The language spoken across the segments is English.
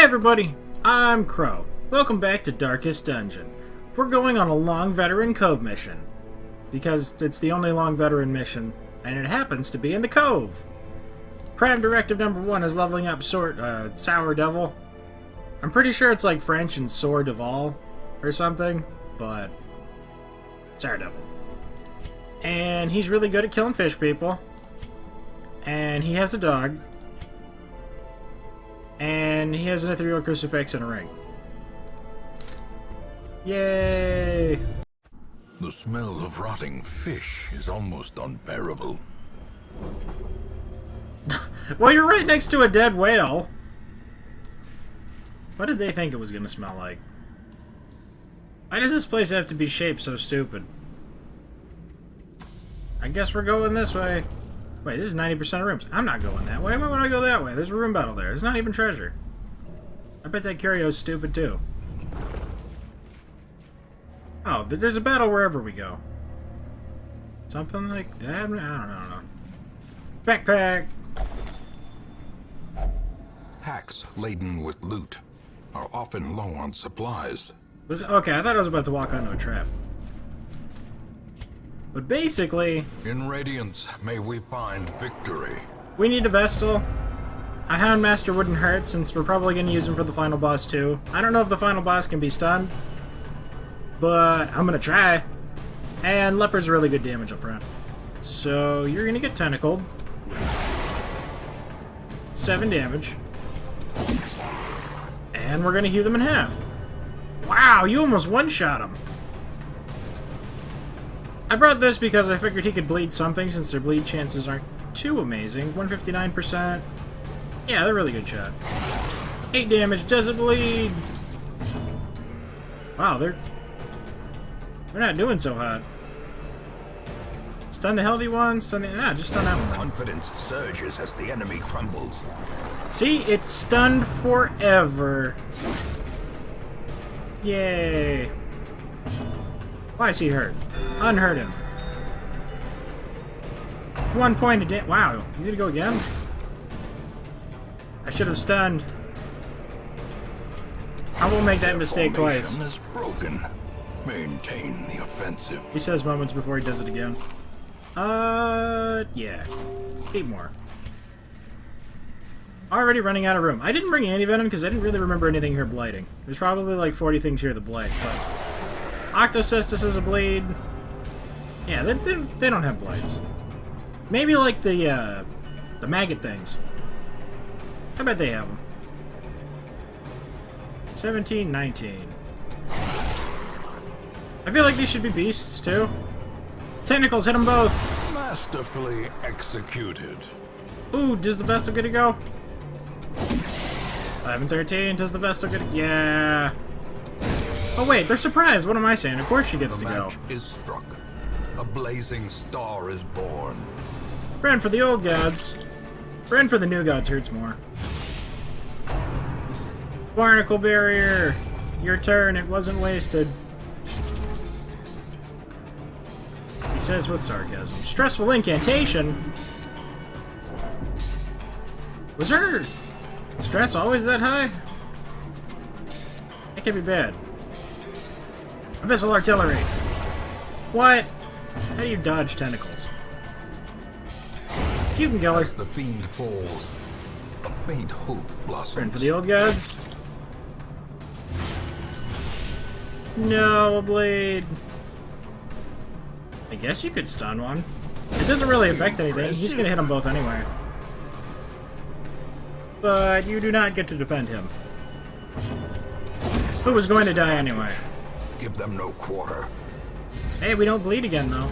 everybody, I'm Crow. Welcome back to Darkest Dungeon. We're going on a long veteran cove mission. Because it's the only long veteran mission, and it happens to be in the cove. Prime Directive number 1 is leveling up Sour Devil. I'm pretty sure it's like French and Sour Devil or something, but Sour Devil. And he's really good at killing fish people. And he has a dog. And he has an ethereal crucifix and a ring. Yay! The smell of rotting fish is almost unbearable. Well, you're right next to a dead whale. What did they think it was going to smell like? Why does this place have to be shaped so stupid? I guess we're going this way. Wait, this is 90% of rooms. I'm not going that way. Why would I go that way? There's a room battle there. It's not even treasure. I bet that curio's stupid too. Oh, there's a battle wherever we go. Something like that? I don't know. Backpack! Packs laden with loot are often low on supplies. Okay, I thought I was about to walk onto a trap. But basically... In Radiance, may we find victory. We need a Vestal. A Houndmaster wouldn't hurt, since we're probably going to use him for the final boss too. I don't know if the final boss can be stunned, but I'm going to try. And Leper's really good damage up front. So you're going to get Tentacled. 7 damage. And we're going to hew them in half. Wow, you almost one-shot him. I brought this because I figured he could bleed something, since their bleed chances aren't too amazing. 159%. Yeah, they're a really good shot. 8 damage, doesn't bleed. Wow, they're not doing so hot. Stun the healthy one, stun the... Nah, just stun that one. Confidence surges as the enemy crumbles. See? It's stunned forever. Yay. Why is he hurt? Unhurt him. 1 point of damage. Wow, you need to go again? I should have stunned. I won't make that mistake twice. Is broken. Maintain the offensive. He says moments before he does it again. Yeah. 8 more. Already running out of room. I didn't bring anti-venom because I didn't really remember anything here blighting. There's probably like 40 things here that blight, but... Octocystis is a bleed. Yeah, they don't have blights. Maybe like the maggot things. I bet they have them. 17, 19. I feel like these should be beasts, too. Tentacles, hit them both! Masterfully executed. Ooh, does the Vestal get to go? 11, 13, does the Vestal get to... Yeah! Oh wait, they're surprised! What am I saying? Of course she gets to go. The match is struck. A blazing star is born. Ran for the old gods. Ran for the new gods hurts more. Barnacle barrier! Your turn, it wasn't wasted. He says with sarcasm. Stressful incantation? Was her stress always that high? That could be bad. Abyssal artillery. What? How do you dodge tentacles? You can kill her. As the fiend falls, a faint hope blossoms. Ran for the old gods. No, a blade. I guess you could stun one. It doesn't really affect anything. He's gonna hit them both anyway. But you do not get to defend him. Who was going to die anyway? Give them no quarter. Hey, we don't bleed again, though.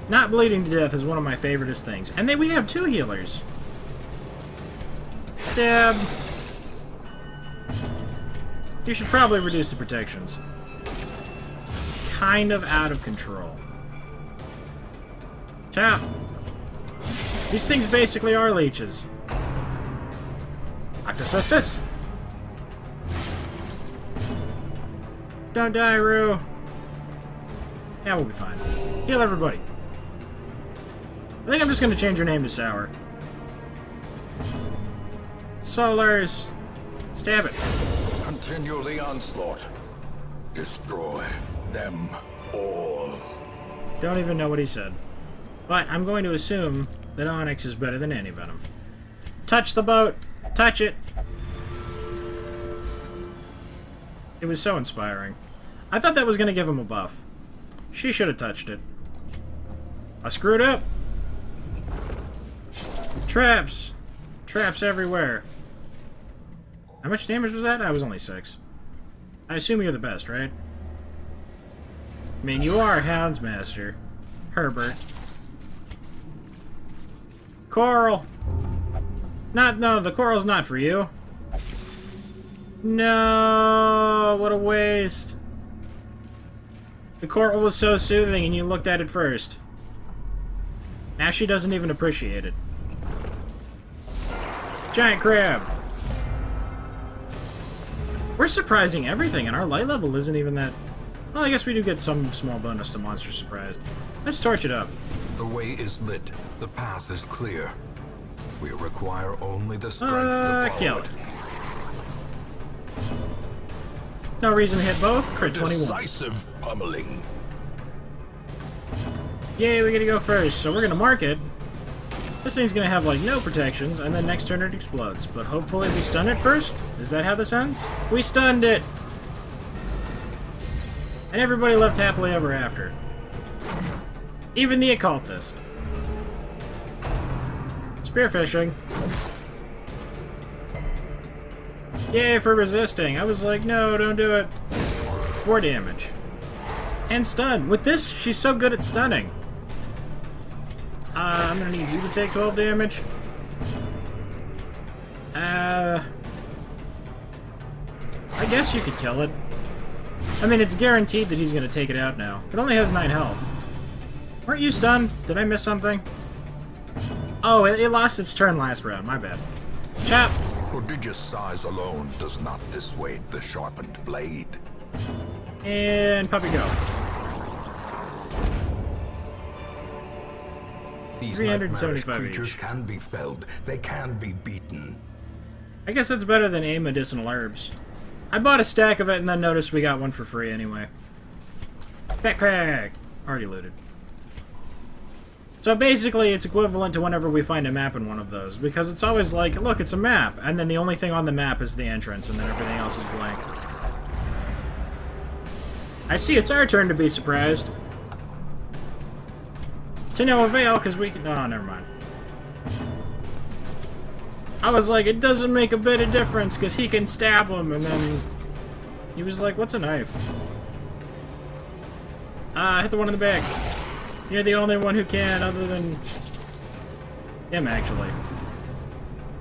Not bleeding to death is one of my favoriteest things. And then we have 2 healers. Stab. You should probably reduce the protections. Kind of out of control. Tap. These things basically are leeches. Octocystis. Don't die, Rue. Yeah, we'll be fine. Heal everybody. I think I'm just going to change your name to Sour. Solars! Stab it. Continue the onslaught. Destroy them all. Don't even know what he said. But I'm going to assume that Onyx is better than any Venom. Touch the boat! Touch it! It was so inspiring. I thought that was going to give him a buff. She should have touched it. I screwed up! Traps! Traps everywhere. How much damage was that? I was only 6. I assume you're the best, right? I mean, you are Houndsmaster. Herbert. Coral! No, the coral's not for you. No, what a waste. The coral was so soothing and you looked at it first. Now she doesn't even appreciate it. Giant crab! We're surprising everything, and our light level isn't even that... Well, I guess we do get some small bonus to monster surprised. Let's torch it up. The way is lit. The path is clear. We require only the strength to follow Kill it. it. No reason to hit both. Crit 21. Decisive pummeling. Yay, we get to go first, so we're gonna mark it. This thing's gonna have, like, no protections, and then next turn it explodes. But hopefully we stun it first? Is that how this ends? We stunned it! And everybody lived happily ever after. Even the Occultist. Spearfishing. Yay for resisting. I was like, no, don't do it. 4 damage. And stun. With this, she's so good at stunning. I'm gonna need you to take 12 damage. I guess you could kill it. I mean, it's guaranteed that he's gonna take it out now. It only has 9 health. Weren't you stunned? Did I miss something? Oh, it lost its turn last round. My bad. Chop! Prodigious size alone does not dissuade the sharpened blade. And puppy go. These 375 nightmarish creatures each. can be felled. They can be beaten. I guess it's better than 8 medicinal herbs. I bought a stack of it and then noticed we got one for free anyway. Backpack! Already looted. So basically, it's equivalent to whenever we find a map in one of those, because it's always like, look, it's a map, and then the only thing on the map is the entrance, and then everything else is blank. I see it's our turn to be surprised. To no avail, because we can... Oh, never mind. I was like, it doesn't make a bit of difference, because he can stab him, and then... He was like, what's a knife? Hit the one in the back. You're the only one who can, other than... him, actually.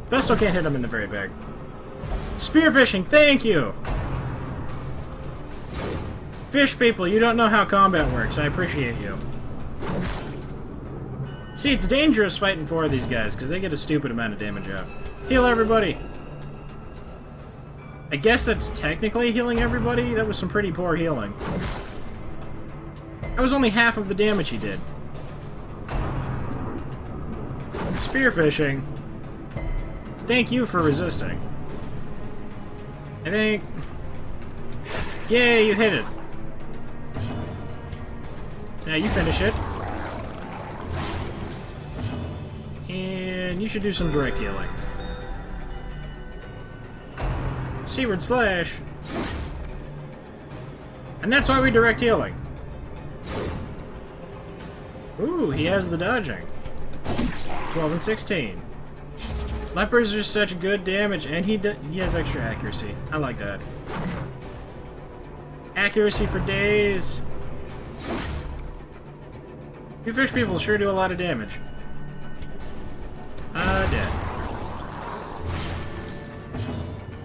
Vestal can't hit him in the very back. Spearfishing, thank you! Fish people, you don't know how combat works. I appreciate you. See, it's dangerous fighting 4 of these guys, because they get a stupid amount of damage out. Heal everybody! I guess that's technically healing everybody? That was some pretty poor healing. That was only half of the damage he did. Spearfishing. Thank you for resisting. I think... Yay, you hit it. Now you finish it. And you should do some direct healing. Seaward slash. And that's why we direct healing. Ooh, he has the dodging. 12 and 16. Lepers are such good damage, and he has extra accuracy. I like that. Accuracy for days. You fish people sure do a lot of damage. Dead.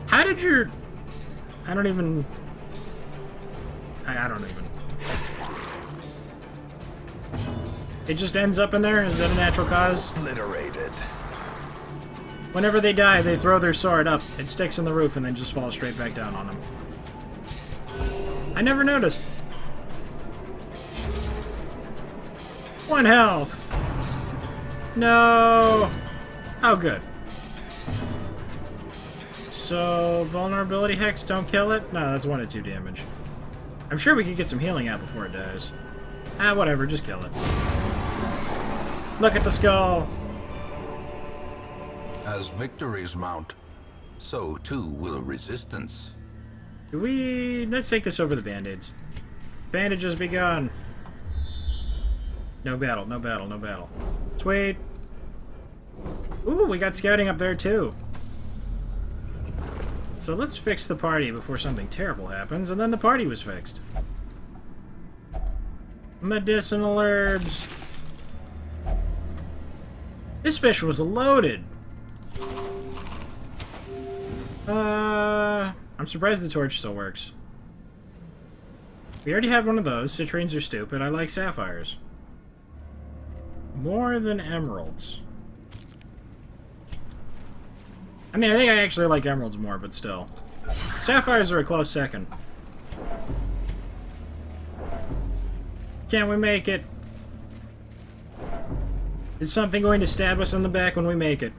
How did your... I don't even... I don't even... It just ends up in there? Is that a natural cause? Obliterated. Whenever they die, they throw their sword up. It sticks in the roof and then just falls straight back down on them. I never noticed. 1 health. No. Oh, good. So, vulnerability hex, don't kill it? No, that's 1 to 2 damage. I'm sure we could get some healing out before it dies. Ah, whatever, just kill it. Look at the skull! As victories mount, so too will resistance. Let's take this over the band-aids. Bandages be gone. No battle, no battle, no battle. Sweet. Ooh, we got scouting up there too. So let's fix the party before something terrible happens, and then the party was fixed. Medicinal herbs. This fish was loaded. I'm surprised the torch still works. We already have one of those. Citrines are stupid. I like sapphires. More than emeralds. I mean, I think I actually like emeralds more, but still. Sapphires are a close second. Can we make it? Is something going to stab us in the back when we make it?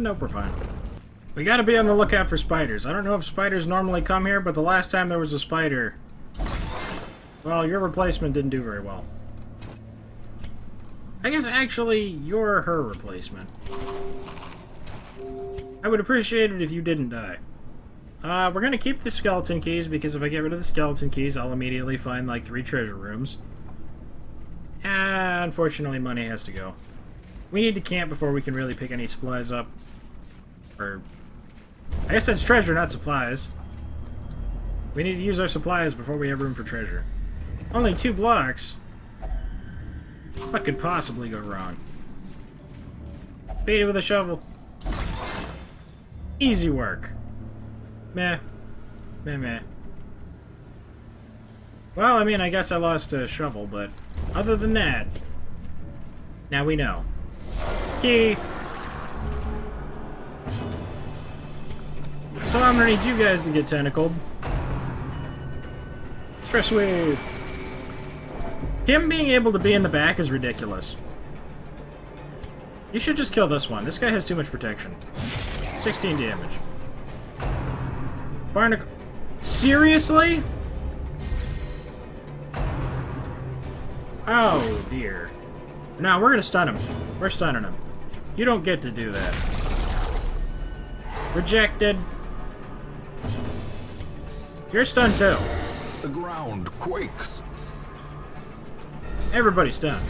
Nope, we're fine. We gotta be on the lookout for spiders. I don't know if spiders normally come here, but the last time there was a spider... Well, your replacement didn't do very well. I guess, actually, you're her replacement. I would appreciate it if you didn't die. We're gonna keep the skeleton keys, because if I get rid of the skeleton keys, I'll immediately find, like, 3 treasure rooms. And, unfortunately, money has to go. We need to camp before we can really pick any supplies up. Or... I guess that's treasure, not supplies. We need to use our supplies before we have room for treasure. Only 2 blocks? What could possibly go wrong? Beat it with a shovel. Easy work. Meh. Meh meh. Well, I mean, I guess I lost a shovel, but other than that, now we know. Key! So I'm gonna need you guys to get tentacled. Stress wave! Him being able to be in the back is ridiculous. You should just kill this one. This guy has too much protection. 16 damage. Barnacle... Seriously? Oh, dear. No, we're gonna stun him. We're stunning him. You don't get to do that. Rejected. You're stunned too. The ground quakes. Everybody's stunned.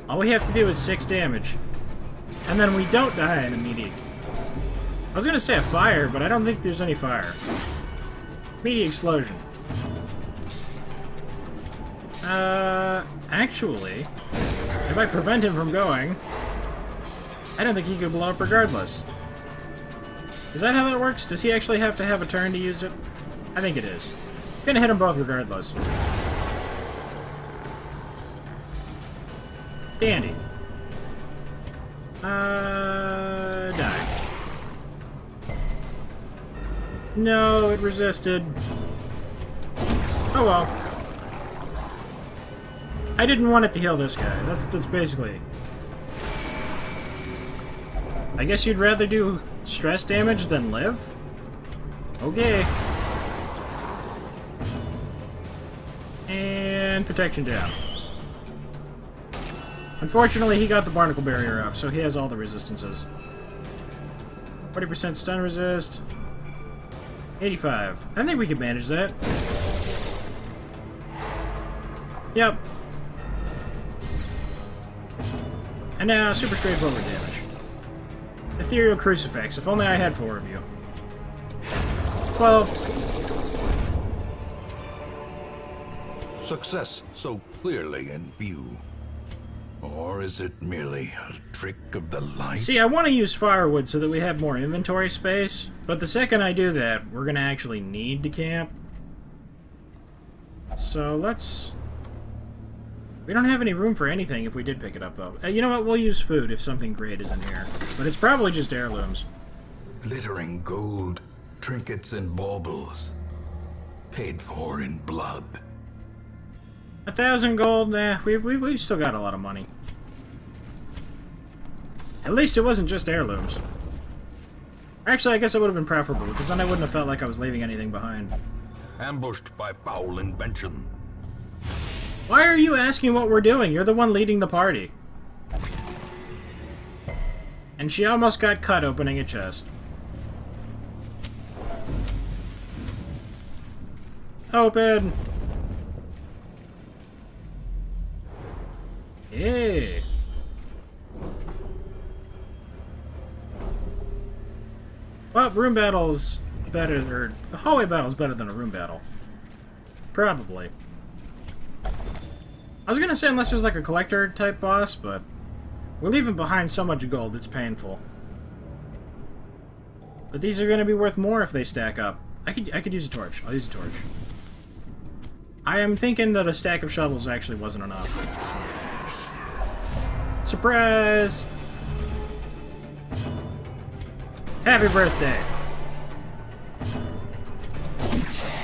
All we have to do is 6 damage. And then we don't die in immediate. I was gonna say a fire, but I don't think there's any fire. Immediate explosion. Actually, if I prevent him from going, I don't think he could blow up regardless. Is that how that works? Does he actually have to have a turn to use it? I think it is. I'm gonna hit them both regardless. Dandy. Die. No, it resisted. Oh well. I didn't want it to heal this guy. That's basically... I guess you'd rather do stress damage than live? Okay. And protection down. Unfortunately, he got the barnacle barrier off, so he has all the resistances. 40% stun resist. 85. I think we can manage that. Yep. And now, super straightforward damage. Ethereal Crucifix. If only I had 4 of you. 12. Success so clearly in view. Or is it merely a trick of the light? See, I want to use firewood so that we have more inventory space, but the second I do that, we're going to actually need to camp. So let's... We don't have any room for anything if we did pick it up, though. You know what? We'll use food if something great is in here. But it's probably just heirlooms. Glittering gold, trinkets and baubles. Paid for in blood. 1,000 gold? Nah, we've still got a lot of money. At least it wasn't just heirlooms. Actually, I guess it would have been preferable, because then I wouldn't have felt like I was leaving anything behind. Ambushed by foul invention. Why are you asking what we're doing? You're the one leading the party. And she almost got cut opening a chest. Open! Hey! Well, room battle's better, or the hallway battle's better than a room battle. Probably. I was gonna say unless there's like a collector type boss, but we're leaving behind so much gold, it's painful. But these are gonna be worth more if they stack up. I could use a torch. I'll use a torch. I am thinking that a stack of shovels actually wasn't enough. Surprise! Happy birthday!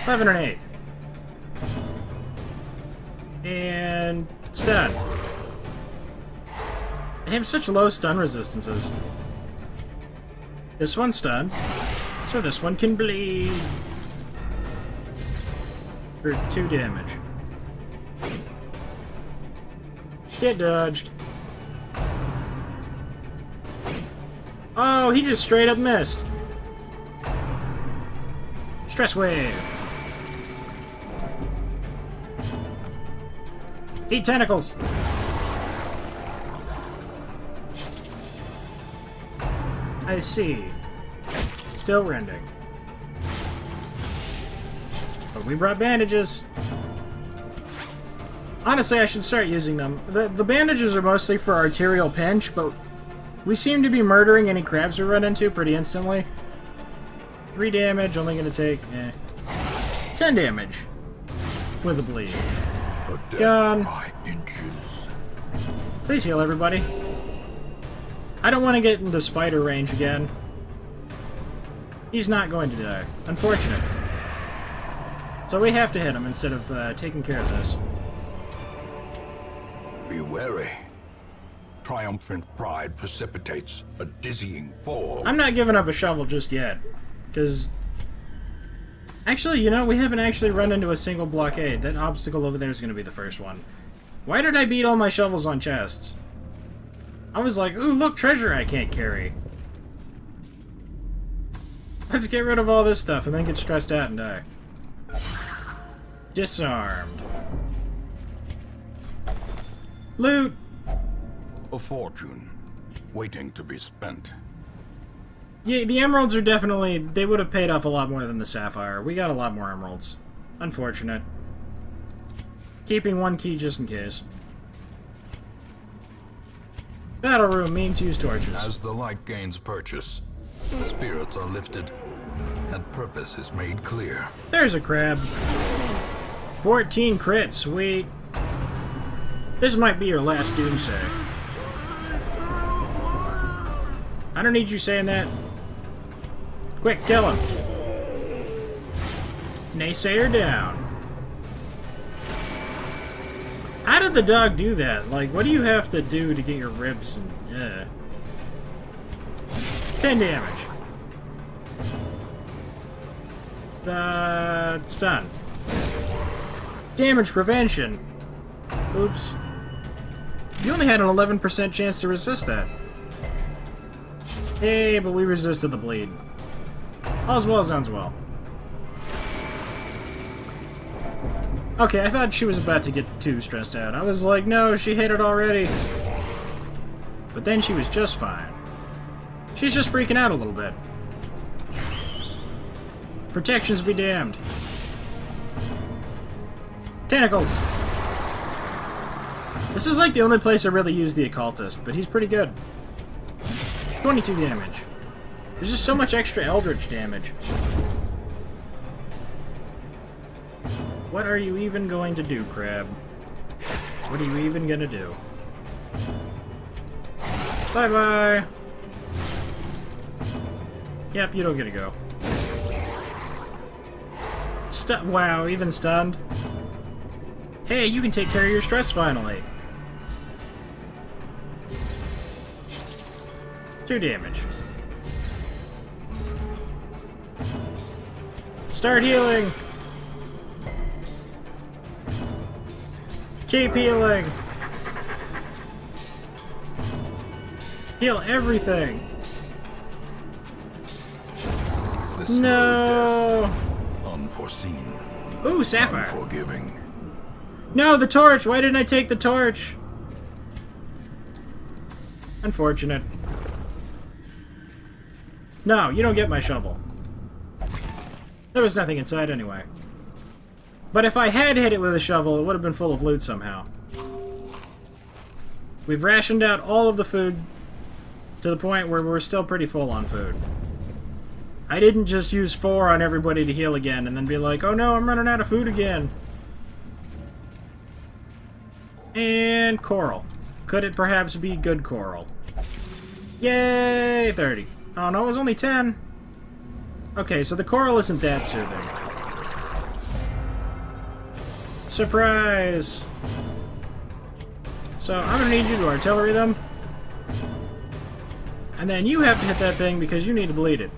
11 and 8. And stun. They have such low stun resistances. This one's stunned, so this one can bleed. For 2 damage. Get dodged. Oh, he just straight up missed. Stress wave. Eat tentacles. I see. Still rending. But we brought bandages. Honestly, I should start using them. The bandages are mostly for arterial pinch, but we seem to be murdering any crabs we run into pretty instantly. 3 damage, only gonna take 10 damage with a bleed. Gone. By inches. Please heal everybody. I don't want to get into spider range again. He's not going to die. Unfortunate. So we have to hit him instead of taking care of this. Be wary. Triumphant pride precipitates a dizzying fall. I'm not giving up a shovel just yet. Because... Actually, you know, we haven't actually run into a single blockade. That obstacle over there is going to be the first one. Why did I beat all my shovels on chests? I was like, ooh, look, treasure I can't carry. Let's get rid of all this stuff and then get stressed out and die. Disarmed. Loot! A fortune, waiting to be spent. Yeah, the emeralds are definitely... They would have paid off a lot more than the sapphire. We got a lot more emeralds. Unfortunate. Keeping 1 key just in case. Battle room means use torches. As the light gains purchase, spirits are lifted, and purpose is made clear. There's a crab. 14 crits, sweet. This might be your last doomsay. I don't need you saying that. Quick, kill him. Naysayer down. How did the dog do that? Like, what do you have to do to get your ribs and... 10 damage. Stun. Damage prevention. Oops. You only had an 11% chance to resist that. Hey, but we resisted the bleed. All's well, sounds well. Okay, I thought she was about to get too stressed out. I was like, no, she hit it already. But then she was just fine. She's just freaking out a little bit. Protections be damned. Tentacles! This is like the only place I really use the Occultist, but he's pretty good. 22 damage. There's just so much extra Eldritch damage. What are you even going to do, Crab? What are you even gonna do? Bye-bye! Yep, you don't get to go. Wow, even stunned? Hey, you can take care of your stress finally! 2 damage. Start healing! Keep healing! Heal everything! The slow No! death, unforeseen. Ooh, sapphire! Unforgiving. No, the torch! Why didn't I take the torch? Unfortunate. No, you don't get my shovel. There was nothing inside anyway. But if I had hit it with a shovel, it would have been full of loot somehow. We've rationed out all of the food to the point where we're still pretty full on food. I didn't just use 4 on everybody to heal again and then be like, oh no, I'm running out of food again. And coral. Could it perhaps be good coral? Yay! 30. Oh no, it was only 10. Okay, so the coral isn't that soothing. Surprise! So I'm gonna need you to artillery them. And then you have to hit that thing because you need to bleed it.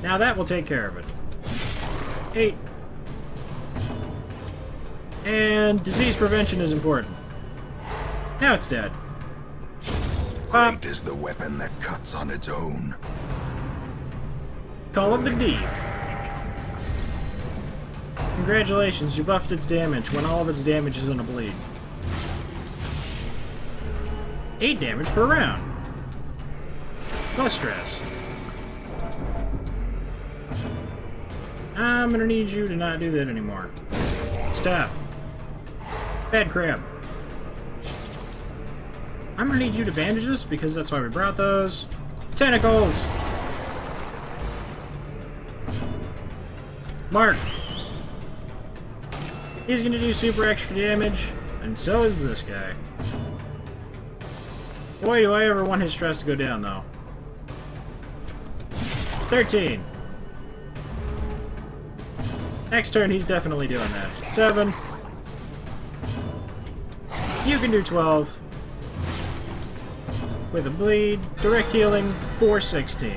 Now that will take care of it. 8. And disease prevention is important. Now it's dead. Pop. Great is the weapon that cuts on its own. Call of the Deep. Congratulations, you buffed its damage when all of its damage is in a bleed. 8 damage per round. No stress. I'm gonna need you to not do that anymore. Stop. Bad crab. I'm gonna need you to bandage us because that's why we brought those. Tentacles! Mark! He's gonna do super extra damage, and so is this guy. Boy, do I ever want his stress to go down, though. 13. Next turn, he's definitely doing that. 7. You can do 12. With a bleed. Direct healing, 416.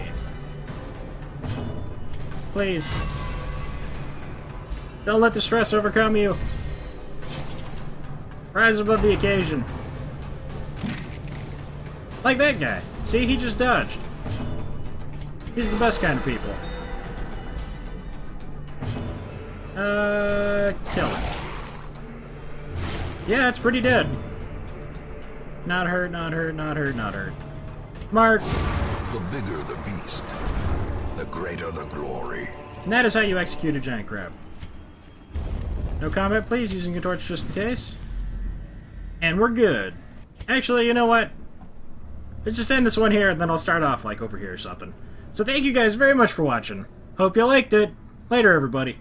Please. Don't let the stress overcome you. Rise above the occasion. Like that guy. See, he just dodged. He's the best kind of people. Kill it. Yeah, it's pretty dead. Not hurt, not hurt, not hurt, not hurt. Mark. The bigger the beast, the greater the glory. And that is how you execute a giant crab. No combat, please, using a torch just in case. And we're good. Actually, you know what? Let's just end this one here, and then I'll start off, like, over here or something. So thank you guys very much for watching. Hope you liked it. Later, everybody.